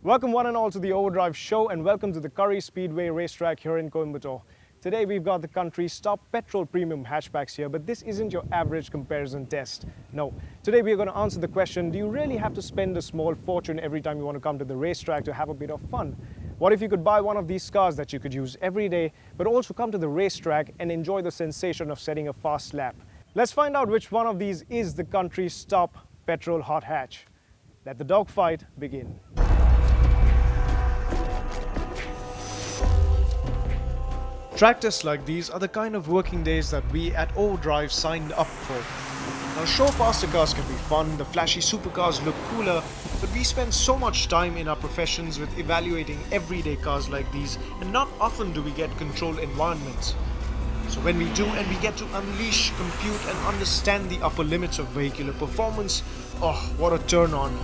Welcome one and all to the Overdrive Show and welcome to the Curry Speedway racetrack here in Coimbatore. Today we've got the country's top petrol premium hatchbacks here, but this isn't your average comparison test. No, today we're going to answer the question, do you really have to spend a small fortune every time you want to come to the racetrack to have a bit of fun? What if you could buy one of these cars that you could use every day, but also come to the racetrack and enjoy the sensation of setting a fast lap? Let's find out which one of these is the country's top petrol hot hatch. Let the dogfight begin. Track tests like these are the kind of working days that we at Overdrive signed up for. Now, sure, faster cars can be fun, the flashy supercars look cooler, but we spend so much time in our professions with evaluating everyday cars like these, and not often do we get controlled environments. So when we do and we get to unleash, compute and understand the upper limits of vehicular performance, oh, what a turn on.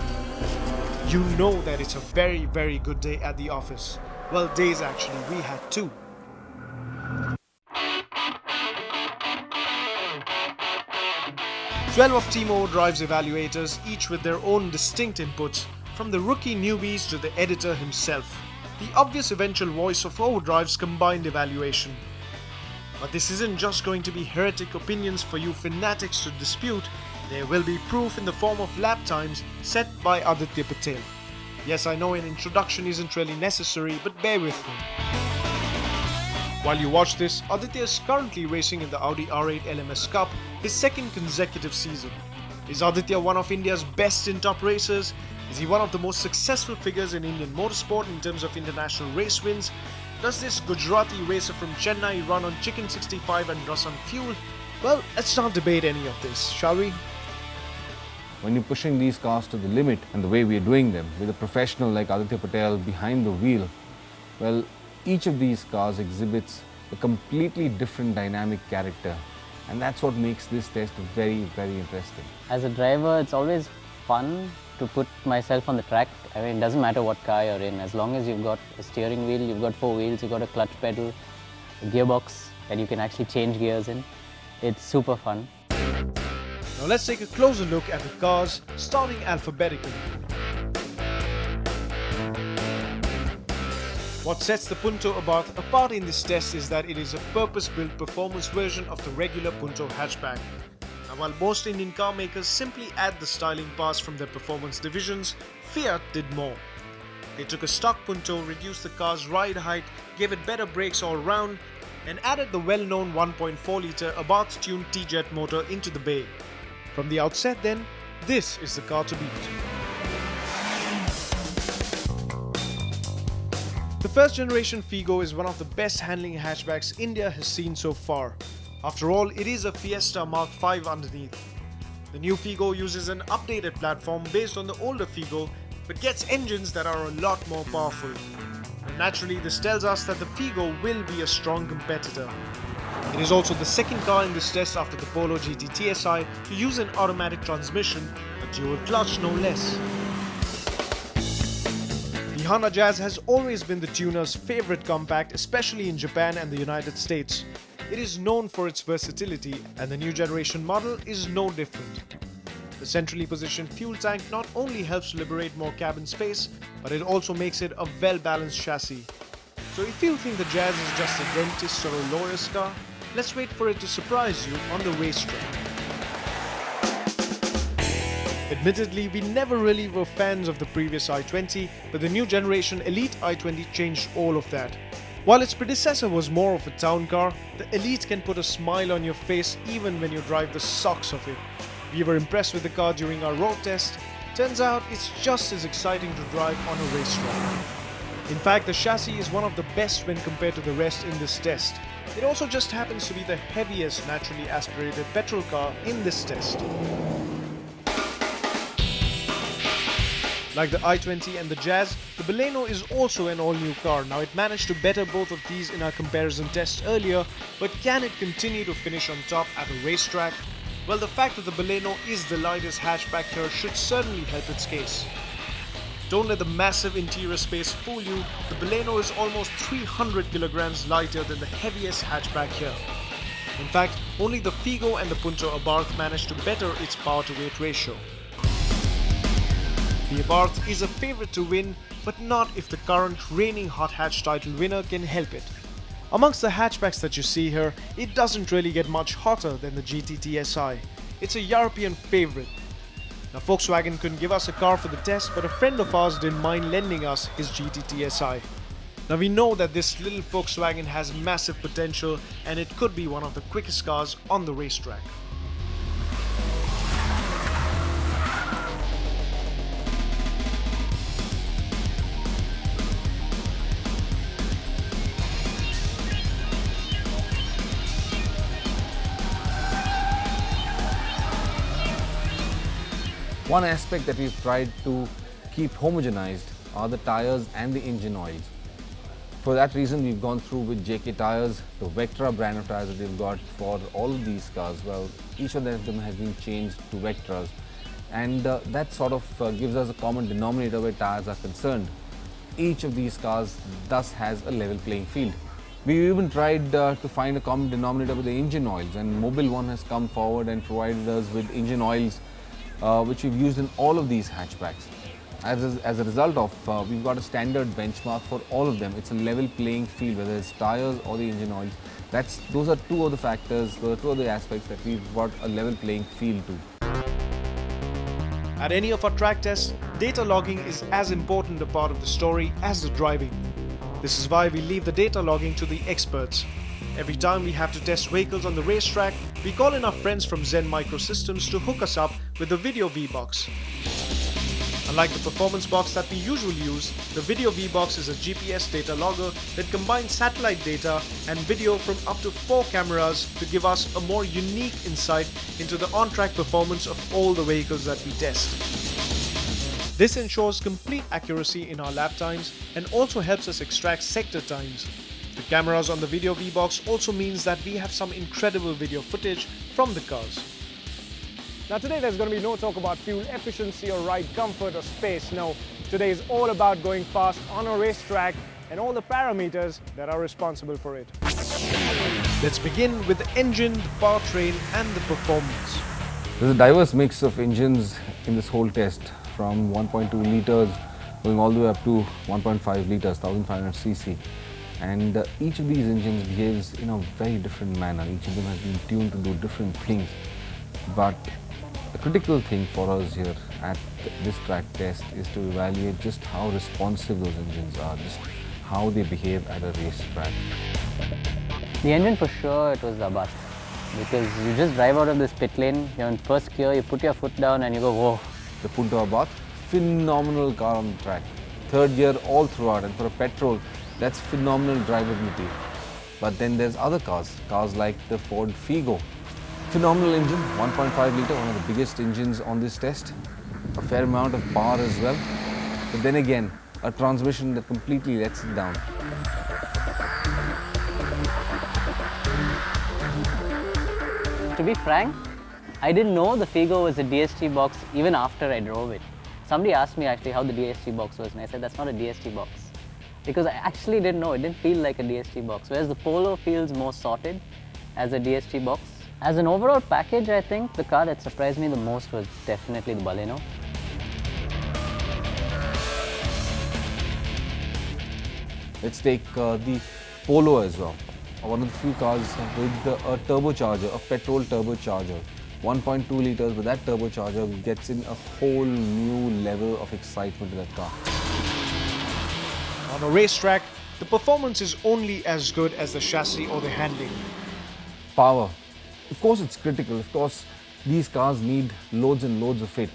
You know that it's a very, very good day at the office. Well, days actually, we had two. 12 of Team Overdrive's evaluators, each with their own distinct inputs, from the rookie newbies to the editor himself. The obvious eventual voice of Overdrive's combined evaluation. But this isn't just going to be heretic opinions for you fanatics to dispute, there will be proof in the form of lap times set by Aditya Patel. Yes, I know an introduction isn't really necessary, but bear with me. While you watch this, Aditya is currently racing in the Audi R8 LMS Cup, his second consecutive season. Is Aditya one of India's best in top racers? Is he one of the most successful figures in Indian motorsport in terms of international race wins? Does this Gujarati racer from Chennai run on Chicken 65 and Rasan fuel? Well, let's not debate any of this, shall we? When you're pushing these cars to the limit and the way we are doing them, with a professional like Aditya Patel behind the wheel, well, each of these cars exhibits a completely different dynamic character, and that's what makes this test very, very interesting. As a driver, it's always fun to put myself on the track. I mean, it doesn't matter what car you're in, as long as you've got a steering wheel, you've got four wheels, you've got a clutch pedal, a gearbox that you can actually change gears in. It's super fun. Now let's take a closer look at the cars, starting alphabetically. What sets the Punto Abarth apart in this test is that it is a purpose-built performance version of the regular Punto hatchback. Now, while most Indian car makers simply add the styling parts from their performance divisions, Fiat did more. They took a stock Punto, reduced the car's ride height, gave it better brakes all round, and added the well-known 1.4-litre Abarth-tuned T-Jet motor into the bay. From the outset then, this is the car to beat. The first generation Figo is one of the best handling hatchbacks India has seen so far. After all, it is a Fiesta Mark V underneath. The new Figo uses an updated platform based on the older Figo, but gets engines that are a lot more powerful. And naturally, this tells us that the Figo will be a strong competitor. It is also the second car in this test after the Polo GT TSI to use an automatic transmission, a dual clutch no less. The Honda Jazz has always been the tuner's favorite compact, especially in Japan and the United States. It is known for its versatility, and the new generation model is no different. The centrally positioned fuel tank not only helps liberate more cabin space, but it also makes it a well-balanced chassis. So if you think the Jazz is just a dentist or a lawyer's car, let's wait for it to surprise you on the racetrack. Admittedly, we never really were fans of the previous i20, but the new generation Elite i20 changed all of that. While its predecessor was more of a town car, the Elite can put a smile on your face even when you drive the socks off it. We were impressed with the car during our road test. Turns out it's just as exciting to drive on a racetrack. In fact, the chassis is one of the best when compared to the rest in this test. It also just happens to be the heaviest naturally aspirated petrol car in this test. Like the i20 and the Jazz, the Baleno is also an all-new car. Now, it managed to better both of these in our comparison test earlier, but can it continue to finish on top at a racetrack? Well, the fact that the Baleno is the lightest hatchback here should certainly help its case. Don't let the massive interior space fool you, the Baleno is almost 300 kilograms lighter than the heaviest hatchback here. In fact, only the Figo and the Punto Abarth managed to better its power-to-weight ratio. The Abarth is a favourite to win, but not if the current reigning hot hatch title winner can help it. Amongst the hatchbacks that you see here, it doesn't really get much hotter than the GT Si. It's a European favourite. Now Volkswagen couldn't give us a car for the test, but a friend of ours didn't mind lending us his GT Si. Now we know that this little Volkswagen has massive potential and it could be one of the quickest cars on the racetrack. One aspect that we've tried to keep homogenized are the tires and the engine oils. For that reason, we've gone through with JK Tires, the Vectra brand of tires that they've got for all of these cars. Well, each of them has been changed to Vectras, and that sort of gives us a common denominator where tires are concerned. Each of these cars thus has a level playing field. We even tried to find a common denominator with the engine oils, and Mobil One has come forward and provided us with engine oils which we've used in all of these hatchbacks. As a result of, we've got a standard benchmark for all of them. It's a level playing field, whether it's tires or the engine oils. Those are two of the factors, those are two of the aspects that we've got a level playing field to. At any of our track tests, data logging is as important a part of the story as the driving. This is why we leave the data logging to the experts. Every time we have to test vehicles on the racetrack, we call in our friends from Zen Microsystems to hook us up with the Video V-Box. Unlike the performance box that we usually use, the Video V-Box is a GPS data logger that combines satellite data and video from up to 4 cameras to give us a more unique insight into the on-track performance of all the vehicles that we test. This ensures complete accuracy in our lap times and also helps us extract sector times. The cameras on the Video V-Box also means that we have some incredible video footage from the cars. Now today there's going to be no talk about fuel efficiency or ride comfort or space. No, today is all about going fast on a racetrack and all the parameters that are responsible for it. Let's begin with the engine, the powertrain and the performance. There's a diverse mix of engines in this whole test, from 1.2 litres going all the way up to 1.5 litres, 1500cc. And each of these engines behaves in a very different manner. Each of them has been tuned to do different things. But the critical thing for us here at this track test is to evaluate just how responsive those engines are, just how they behave at a racetrack. The engine for sure, it was the Abarth. Because you just drive out of this pit lane, you're in first gear, you put your foot down and you go, whoa. The Punto Abarth, phenomenal car on the track. Third gear all throughout, and for a petrol, that's phenomenal drivability. But then there's other cars like the Ford Figo. Phenomenal engine, 1.5 litre, one of the biggest engines on this test. A fair amount of power as well. But then again, a transmission that completely lets it down. To be frank, I didn't know the Figo was a DST box even after I drove it. Somebody asked me actually how the DST box was, and I said that's not a DST box. Because I actually didn't know, it didn't feel like a DST box, whereas the Polo feels more sorted as a DST box. As an overall package, I think the car that surprised me the most was definitely the Baleno. Let's take the Polo as well. One of the few cars with a turbocharger, a petrol turbocharger. 1.2 litres, but that turbocharger gets in a whole new level of excitement to that car. On a racetrack, the performance is only as good as the chassis or the handling. Power. Of course it's critical, of course these cars need loads and loads of it.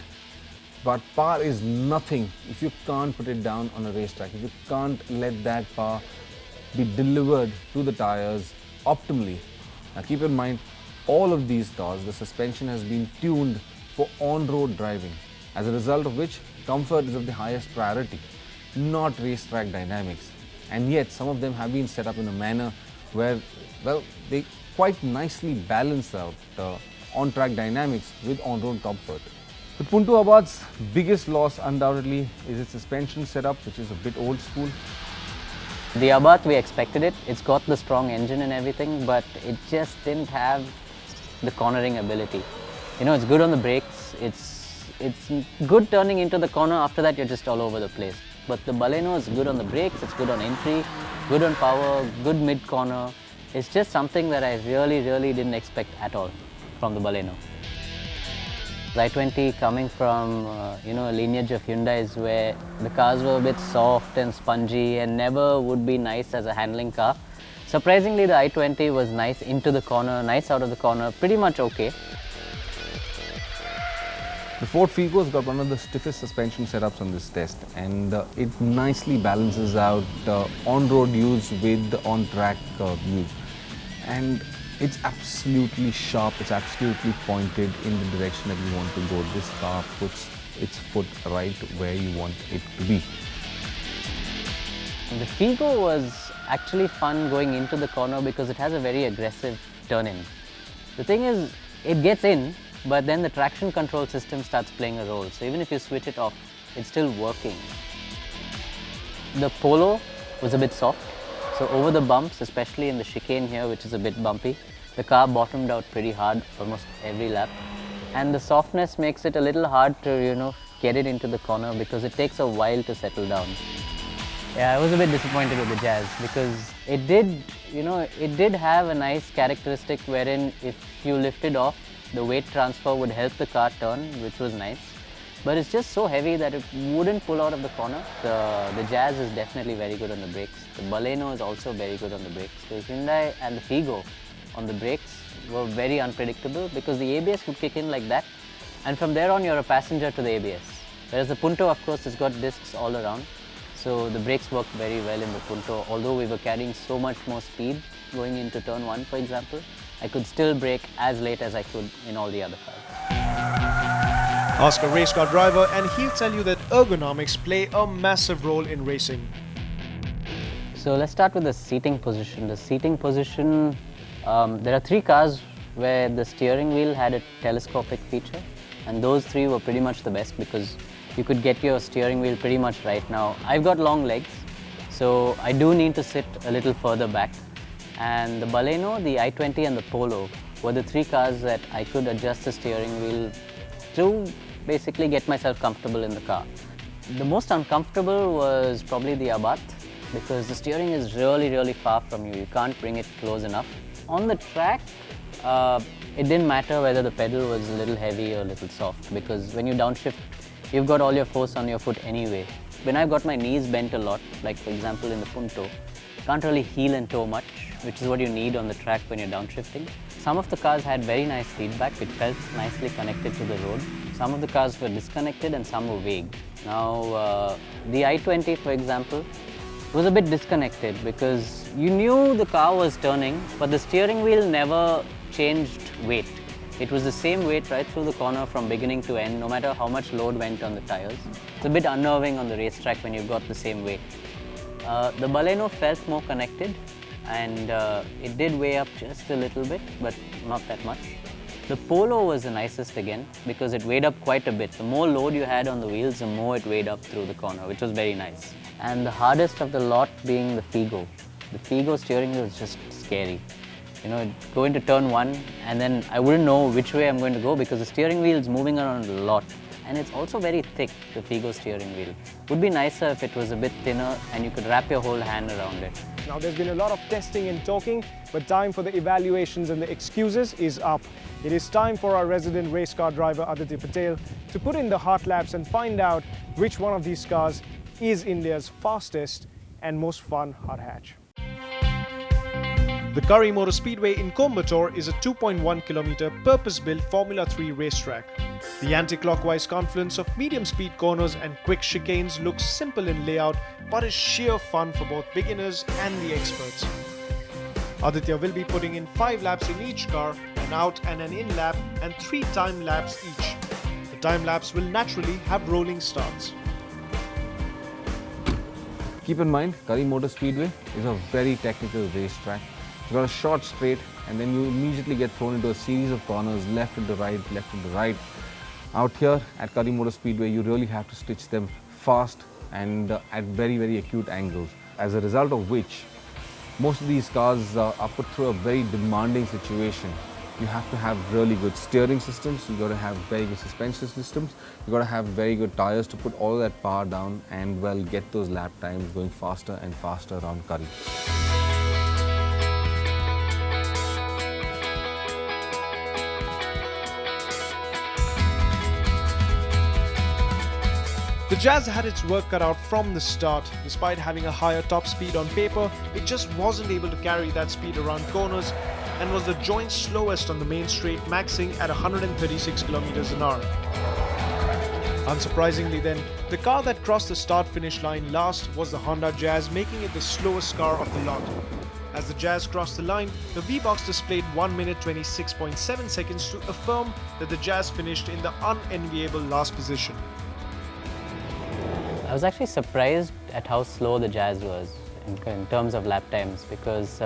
But power is nothing if you can't put it down on a racetrack, if you can't let that power be delivered to the tires optimally. Now keep in mind, all of these cars, the suspension has been tuned for on-road driving, as a result of which comfort is of the highest priority, not racetrack dynamics. And yet some of them have been set up in a manner where, well, they quite nicely balance out on-track dynamics with on-road comfort. The Punto Abarth's biggest loss undoubtedly is its suspension setup, which is a bit old school. The Abarth, we expected it. It's got the strong engine and everything, but it just didn't have the cornering ability. You know, it's good on the brakes, it's It's good turning into the corner. After that, you're just all over the place. But the Baleno is good on the brakes, it's good on entry, good on power, good mid-corner. It's just something that I really didn't expect at all from the Baleno. The i20 coming from a lineage of Hyundais where the cars were a bit soft and spongy and never would be nice as a handling car. Surprisingly, the i20 was nice into the corner, nice out of the corner, pretty much okay. The Ford Figo's got one of the stiffest suspension setups on this test, and it nicely balances out on-road use with the on-track use. And it's absolutely sharp, it's absolutely pointed in the direction that you want to go. This car puts its foot right where you want it to be. The Figo was actually fun going into the corner because it has a very aggressive turn-in. The thing is, it gets in, but then the traction control system starts playing a role. So even if you switch it off, it's still working. The Polo was a bit soft. So over the bumps, especially in the chicane here, which is a bit bumpy, the car bottomed out pretty hard almost every lap. And the softness makes it a little hard to, get it into the corner because it takes a while to settle down. Yeah, I was a bit disappointed with the Jazz because it did have a nice characteristic wherein if you lifted off, the weight transfer would help the car turn, which was nice. But it's just so heavy that it wouldn't pull out of the corner. The Jazz is definitely very good on the brakes. The Baleno is also very good on the brakes. The Hyundai and the Figo on the brakes were very unpredictable because the ABS would kick in like that. And from there on, you're a passenger to the ABS. Whereas the Punto, of course, has got discs all around. So the brakes worked very well in the Punto. Although we were carrying so much more speed going into turn 1, for example, I could still brake as late as I could in all the other cars. Ask a race car driver and he'll tell you that ergonomics play a massive role in racing. So let's start with the seating position. The seating position, there are 3 cars where the steering wheel had a telescopic feature, and those 3 were pretty much the best because you could get your steering wheel pretty much right. Now, I've got long legs, so I do need to sit a little further back. And the Baleno, the i20 and the Polo were the 3 cars that I could adjust the steering wheel to basically get myself comfortable in the car. The most uncomfortable was probably the Abarth because the steering is really far from you. You can't bring it close enough. On the track, it didn't matter whether the pedal was a little heavy or a little soft because when you downshift, you've got all your force on your foot anyway. When I've got my knees bent a lot, like for example in the Punto, you can't really heel and toe much, which is what you need on the track when you're downshifting. Some of the cars had very nice feedback. It felt nicely connected to the road. Some of the cars were disconnected and some were vague. Now, the i20, for example, was a bit disconnected because you knew the car was turning, but the steering wheel never changed weight. It was the same weight right through the corner from beginning to end, no matter how much load went on the tires. It's a bit unnerving on the racetrack when you've got the same weight. The Baleno felt more connected and it did weigh up just a little bit, but not that much. The Polo was the nicest again because it weighed up quite a bit. The more load you had on the wheels, the more it weighed up through the corner, which was very nice. And the hardest of the lot being the Figo. The Figo steering wheel was just scary. Go into turn 1 and then I wouldn't know which way I'm going to go because the steering wheel is moving around a lot. And it's also very thick, the Figo steering wheel. Would be nicer if it was a bit thinner and you could wrap your whole hand around it. Now there's been a lot of testing and talking, but time for the evaluations and the excuses is up. It is time for our resident race car driver Aditya Patel to put in the hot laps and find out which one of these cars is India's fastest and most fun hot hatch. The Curry Motor Speedway in Coimbatore is a 2.1-kilometer purpose-built Formula 3 racetrack. The anti-clockwise confluence of medium-speed corners and quick chicanes looks simple in layout but is sheer fun for both beginners and the experts. Aditya will be putting in 5 laps in each car, an out and an in lap, and 3 time laps each. The time laps will naturally have rolling starts. Keep in mind, Curry Motor Speedway is a very technical racetrack. You've got a short straight and then you immediately get thrown into a series of corners, left into right, left into right. Out here at Curry Motor Speedway, you really have to stitch them fast and at very acute angles. As a result of which, most of these cars are put through a very demanding situation you have to have really good steering systems, you got to have very good suspension systems, you got to have very good tires to put all that power down and well get those lap times going faster and faster around Curry. The Jazz had its work cut out from the start. Despite having a higher top speed on paper, it just wasn't able to carry that speed around corners and was the joint slowest on the main straight, maxing at 136 km an hour. Unsurprisingly then, the car that crossed the start-finish line last was the Honda Jazz, making it the slowest car of the lot. As the Jazz crossed the line, the V-Box displayed 1 minute 26.7 seconds to affirm that the Jazz finished in the unenviable last position. I was actually surprised at how slow the Jazz was in terms of lap times, because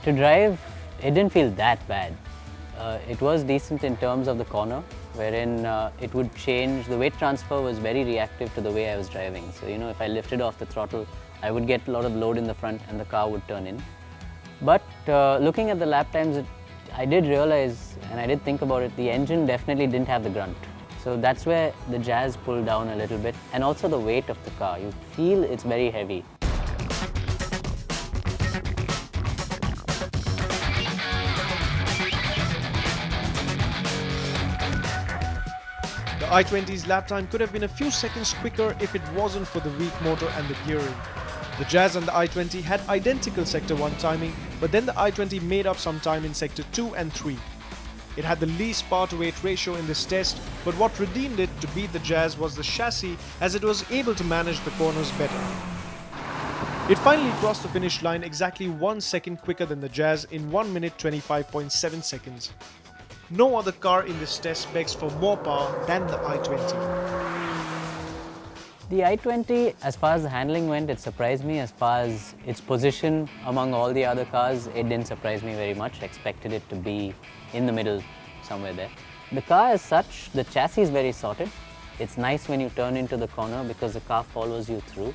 to drive, it didn't feel that bad. It was decent in terms of the corner, wherein it would change. The weight transfer was very reactive to the way I was driving. So, you know, if I lifted off the throttle, I would get a lot of load in the front and the car would turn in. But looking at the lap times, I did realize, and I did think about it, the engine definitely didn't have the grunt. So that's where the Jazz pulled down a little bit, and also the weight of the car. You feel it's very heavy. The i20's lap time could have been a few seconds quicker if it wasn't for the weak motor and the gearing. The Jazz and the i20 had identical Sector 1 timing, but then the i20 made up some time in Sector 2 and 3. It had the least power-to-weight ratio in this test, but what redeemed it to beat the Jazz was the chassis, as it was able to manage the corners better. It finally crossed the finish line exactly 1 second quicker than the Jazz in 1 minute 25.7 seconds. No other car in this test begs for more power than the i20. The i20, as far as the handling went, it surprised me. As far as its position among all the other cars, it didn't surprise me very much. I expected it to be in the middle, somewhere there. The car as such, the chassis is very sorted. It's nice when you turn into the corner because the car follows you through.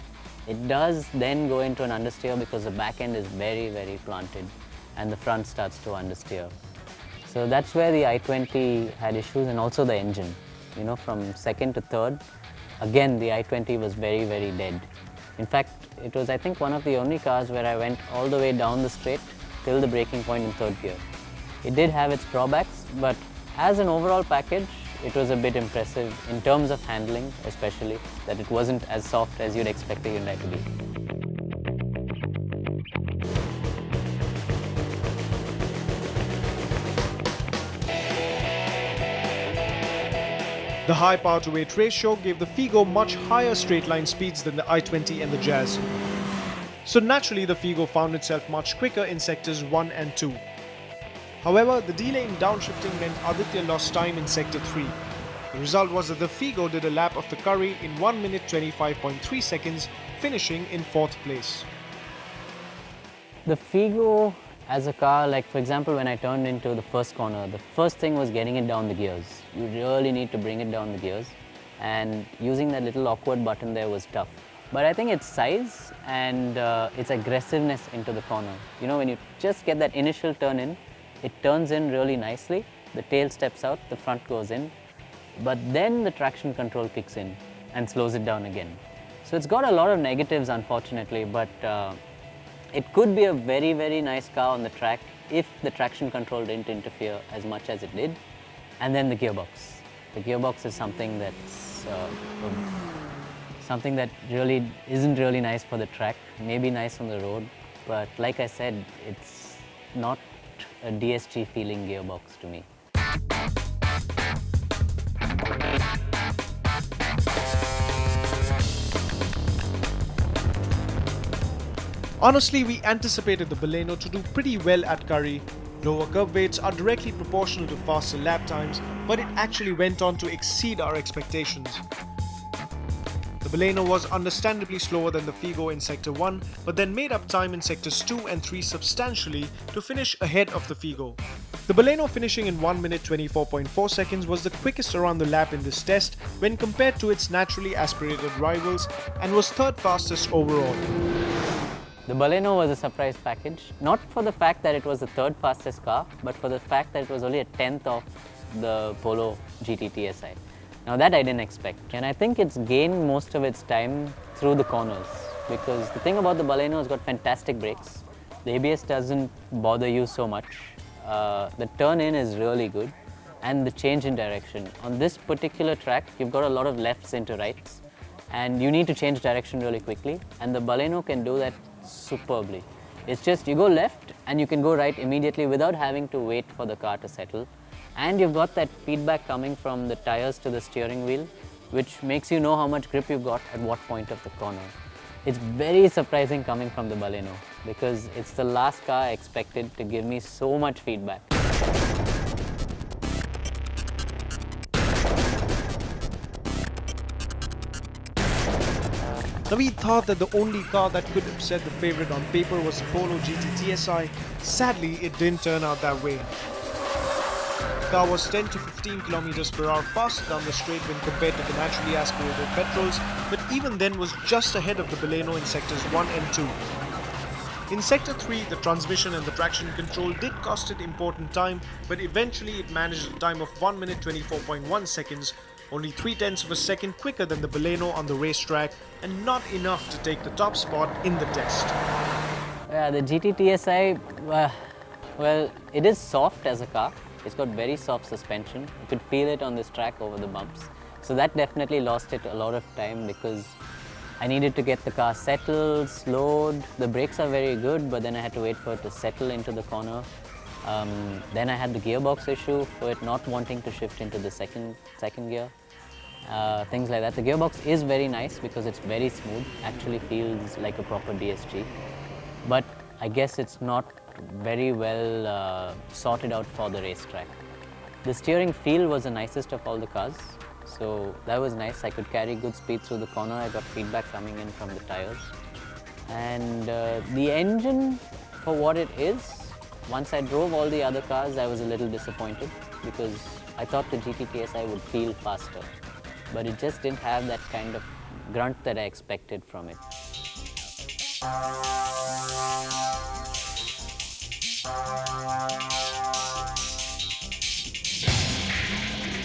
It does then go into an understeer because the back end is very, very planted and the front starts to understeer. So that's where the i20 had issues, and also the engine. You know, from second to third, again the i20 was very, very dead. In fact, it was, I think, one of the only cars where I went all the way down the straight till the braking point in third gear. It did have its drawbacks, but as an overall package, it was a bit impressive in terms of handling, especially, that it wasn't as soft as you'd expect a Hyundai to be. The high power-to-weight ratio gave the Figo much higher straight-line speeds than the i20 and the Jazz. So naturally, the Figo found itself much quicker in sectors 1 and 2. However, the delay in downshifting meant Aditya lost time in Sector 3. The result was that the Figo did a lap of the Curry in 1 minute 25.3 seconds, finishing in 4th place. The Figo as a car, like for example when I turned into the first corner, the first thing was getting it down the gears. You really need to bring it down the gears, and using that little awkward button there was tough. But I think its size and its aggressiveness into the corner. You know, when you just get that initial turn in, it turns in really nicely, the tail steps out, the front goes in, but then the traction control kicks in and slows it down again. So it's got a lot of negatives, unfortunately, but it could be a very, very nice car on the track if the traction control didn't interfere as much as it did. And then the gearbox. The gearbox is something that's something that really isn't really nice for the track, maybe nice on the road, but like I said, it's not a DSG feeling gearbox to me. Honestly, we anticipated the Baleno to do pretty well at Curry. Lower curb weights are directly proportional to faster lap times, but it actually went on to exceed our expectations. The Baleno was understandably slower than the Figo in Sector 1, but then made up time in Sectors 2 and 3 substantially to finish ahead of the Figo. The Baleno finishing in 1 minute 24.4 seconds was the quickest around the lap in this test when compared to its naturally aspirated rivals, and was third fastest overall. The Baleno was a surprise package, not for the fact that it was the third fastest car, but for the fact that it was only a tenth of the Polo GT TSI. Now that I didn't expect, and I think it's gained most of its time through the corners, because the thing about the Baleno has got fantastic brakes. The ABS doesn't bother you so much. The turn in is really good, and the change in direction. On this particular track, you've got a lot of lefts into rights, and you need to change direction really quickly, and the Baleno can do that superbly. It's just you go left and you can go right immediately without having to wait for the car to settle. And you've got that feedback coming from the tires to the steering wheel, which makes you know how much grip you've got at what point of the corner. It's very surprising coming from the Baleno, because it's the last car I expected to give me so much feedback. Naveed thought that the only car that could upset the favourite on paper was the Polo GT TSI. Sadly, it didn't turn out that way. The car was 10 to 15 km per hour faster down the straight when compared to the naturally aspirated petrols, but even then was just ahead of the Baleno in sectors 1 and 2. In sector 3, the transmission and the traction control did cost it important time, but eventually it managed a time of 1 minute 24.1 seconds, only 3/10 of a second quicker than the Baleno on the racetrack, and not enough to take the top spot in the test. Yeah, the GT TSI, well, it is soft as a car. It's got very soft suspension. You could feel it on this track over the bumps. So that definitely lost it a lot of time, because I needed to get the car settled, slowed. The brakes are very good, but then I had to wait for it to settle into the corner. Then I had the gearbox issue for it not wanting to shift into the second gear. Things like that. The gearbox is very nice because it's very smooth, actually feels like a proper DSG. But I guess it's not very well sorted out for the racetrack. The steering feel was the nicest of all the cars, so that was nice. I could carry good speed through the corner. I got feedback coming in from the tires. And the engine, for what it is, once I drove all the other cars, I was a little disappointed, because I thought the GT TSI would feel faster, but it just didn't have that kind of grunt that I expected from it.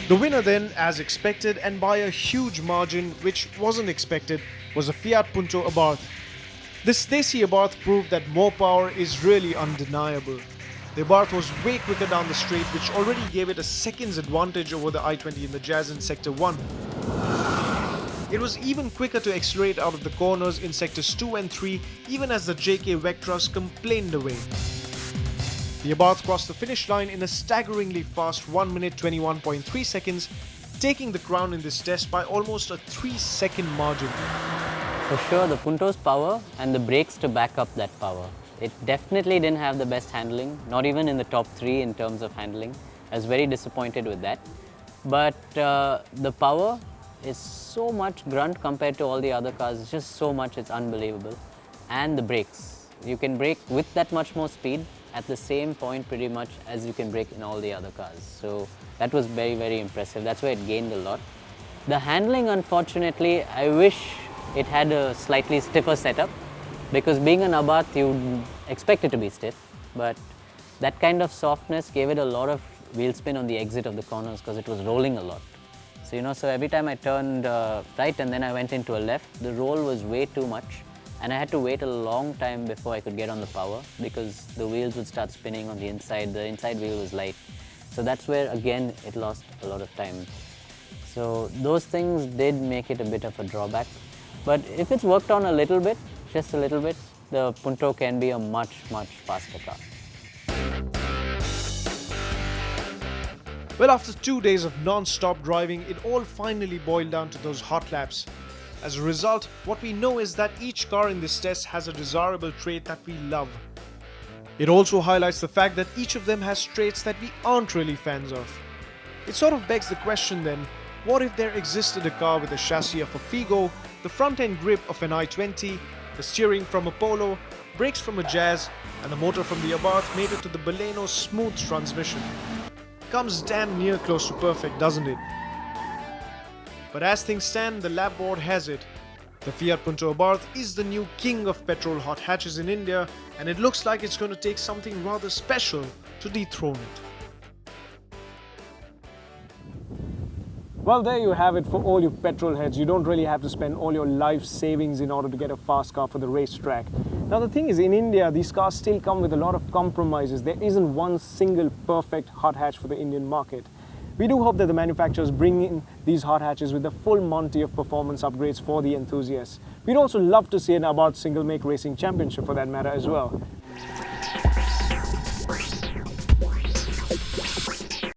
The winner then, as expected and by a huge margin which wasn't expected, was a Fiat Punto Abarth. This Desi Abarth proved that more power is really undeniable. The Abarth was way quicker down the straight, which already gave it a second's advantage over the i20 in the Jazz in Sector 1. It was even quicker to accelerate out of the corners in Sectors 2 and 3, even as the JK Vectras complained away. The Abarth crossed the finish line in a staggeringly fast 1 minute 21.3 seconds, taking the crown in this test by almost a 3-second margin. For sure, the Punto's power and the brakes to back up that power. It definitely didn't have the best handling, not even in the top 3 in terms of handling. I was very disappointed with that. But the power is so much grunt compared to all the other cars. It's just so much, it's unbelievable. And the brakes. You can brake with that much more speed at the same point pretty much as you can brake in all the other cars. So that was very, very impressive. That's where it gained a lot. The handling, unfortunately, I wish it had a slightly stiffer setup, because being an Abarth, you expect it to be stiff, but that kind of softness gave it a lot of wheel spin on the exit of the corners, because it was rolling a lot. So, so every time I turned right and then I went into a left, the roll was way too much, and I had to wait a long time before I could get on the power, because the wheels would start spinning on the inside wheel was light. So that's where, again, it lost a lot of time. So those things did make it a bit of a drawback. But if it's worked on a little bit, just a little bit, the Punto can be a much, much faster car. Well, after 2 days of non-stop driving, it all finally boiled down to those hot laps. As a result, what we know is that each car in this test has a desirable trait that we love. It also highlights the fact that each of them has traits that we aren't really fans of. It sort of begs the question then, what if there existed a car with the chassis of a Figo, the front-end grip of an i20, the steering from a Polo, brakes from a Jazz, and the motor from the Abarth made it to the Baleno's smooth transmission? Comes damn near close to perfect, doesn't it? But as things stand, the lap board has it. The Fiat Punto Abarth is the new king of petrol hot hatches in India, and it looks like it's going to take something rather special to dethrone it. Well, there you have it for all you petrol heads. You don't really have to spend all your life savings in order to get a fast car for the racetrack. Now the thing is, in India, these cars still come with a lot of compromises. There isn't one single perfect hot hatch for the Indian market. We do hope that the manufacturers bring in these hot hatches with the full Monty of performance upgrades for the enthusiasts. We'd also love to see an Abarth single make racing championship for that matter as well.